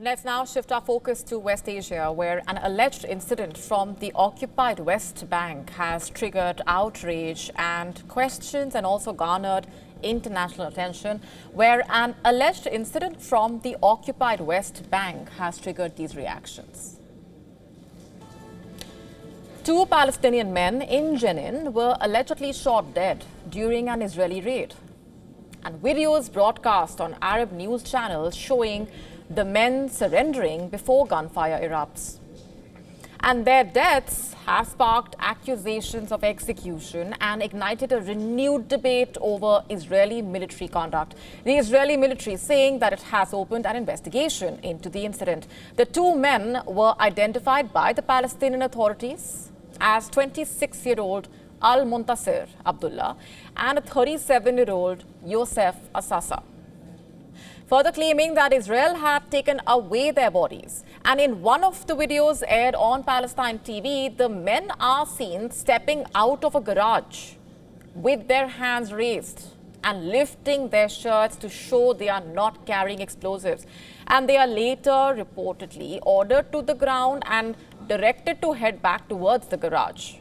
Let's now shift our focus to West Asia, where an alleged incident from the occupied West Bank has triggered outrage and questions and also garnered international attention, where an alleged incident from the occupied West Bank has triggered these reactions. Two Palestinian men in Jenin were allegedly shot dead during an Israeli raid. And videos broadcast on Arab news channels showing the men surrendering before gunfire erupts. And their deaths have sparked accusations of execution and ignited a renewed debate over Israeli military conduct. The Israeli military saying that it has opened an investigation into the incident. The two men were identified by the Palestinian authorities as 26-year-old Al-Muntasir Abdullah and a 37-year-old Yosef Assasa, further claiming that Israel had taken away their bodies. And in one of the videos aired on Palestine TV, the men are seen stepping out of a garage with their hands raised and lifting their shirts to show they are not carrying explosives. And they are later reportedly ordered to the ground and directed to head back towards the garage.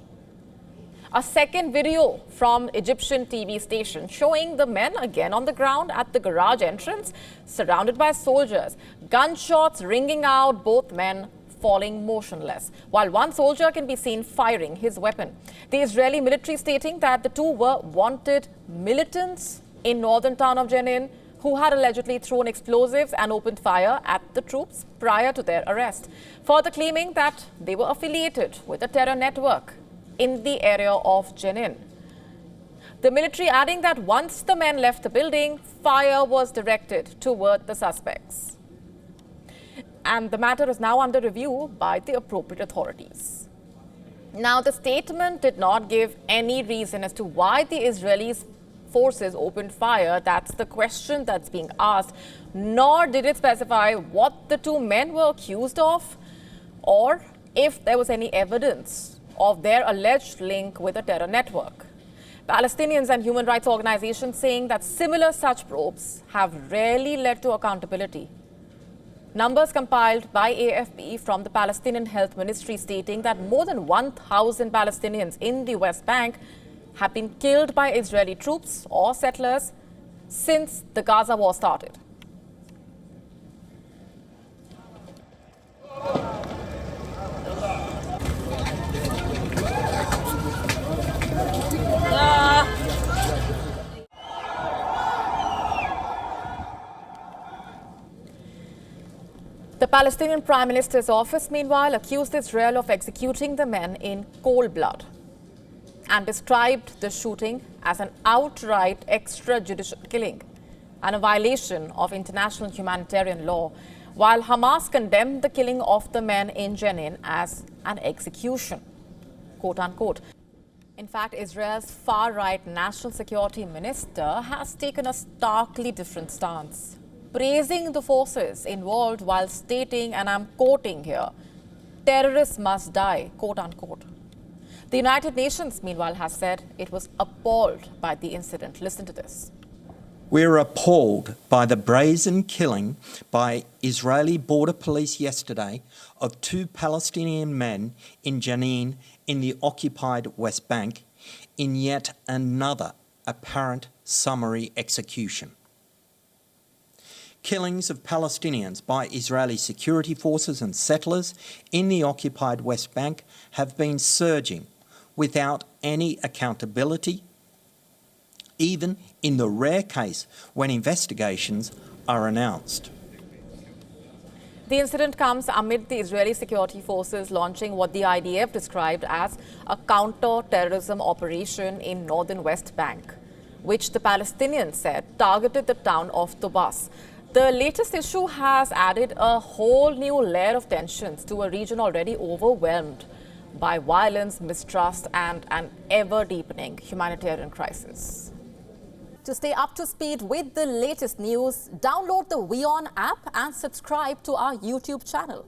A second video from Egyptian TV station showing the men again on the ground at the garage entrance, surrounded by soldiers. Gunshots ringing out, both men falling motionless, while one soldier can be seen firing his weapon. The Israeli military stating that the two were wanted militants in northern town of Jenin who had allegedly thrown explosives and opened fire at the troops prior to their arrest, further claiming that they were affiliated with a terror network in the area of Jenin. The military adding that once the men left the building, fire was directed toward the suspects. And the matter is now under review by the appropriate authorities. Now, the statement did not give any reason as to why the Israeli forces opened fire. That's the question that's being asked. Nor did it specify what the two men were accused of or if there was any evidence of their alleged link with a terror network. Palestinians and human rights organizations saying that similar such probes have rarely led to accountability. Numbers compiled by AFP from the Palestinian Health Ministry stating that more than 1,000 Palestinians in the West Bank have been killed by Israeli troops or settlers since the Gaza war started. The Palestinian Prime Minister's office, meanwhile, accused Israel of executing the men in cold blood and described the shooting as an outright extrajudicial killing and a violation of international humanitarian law, while Hamas condemned the killing of the men in Jenin as an execution, quote unquote. In fact, Israel's far-right national security minister has taken a starkly different stance, praising the forces involved while stating, and I'm quoting here, terrorists must die, quote unquote. The United Nations, meanwhile, has said it was appalled by the incident. Listen to this. We're appalled by the brazen killing by Israeli border police yesterday of two Palestinian men in Jenin in the occupied West Bank in yet another apparent summary execution. Killings of Palestinians by Israeli security forces and settlers in the occupied West Bank have been surging without any accountability, even in the rare case when investigations are announced. The incident comes amid the Israeli security forces launching what the IDF described as a counter-terrorism operation in northern West Bank, which the Palestinians said targeted the town of Tobas. The latest issue has added a whole new layer of tensions to a region already overwhelmed by violence, mistrust, and an ever-deepening humanitarian crisis. To stay up to speed with the latest news, download the WION app and subscribe to our YouTube channel.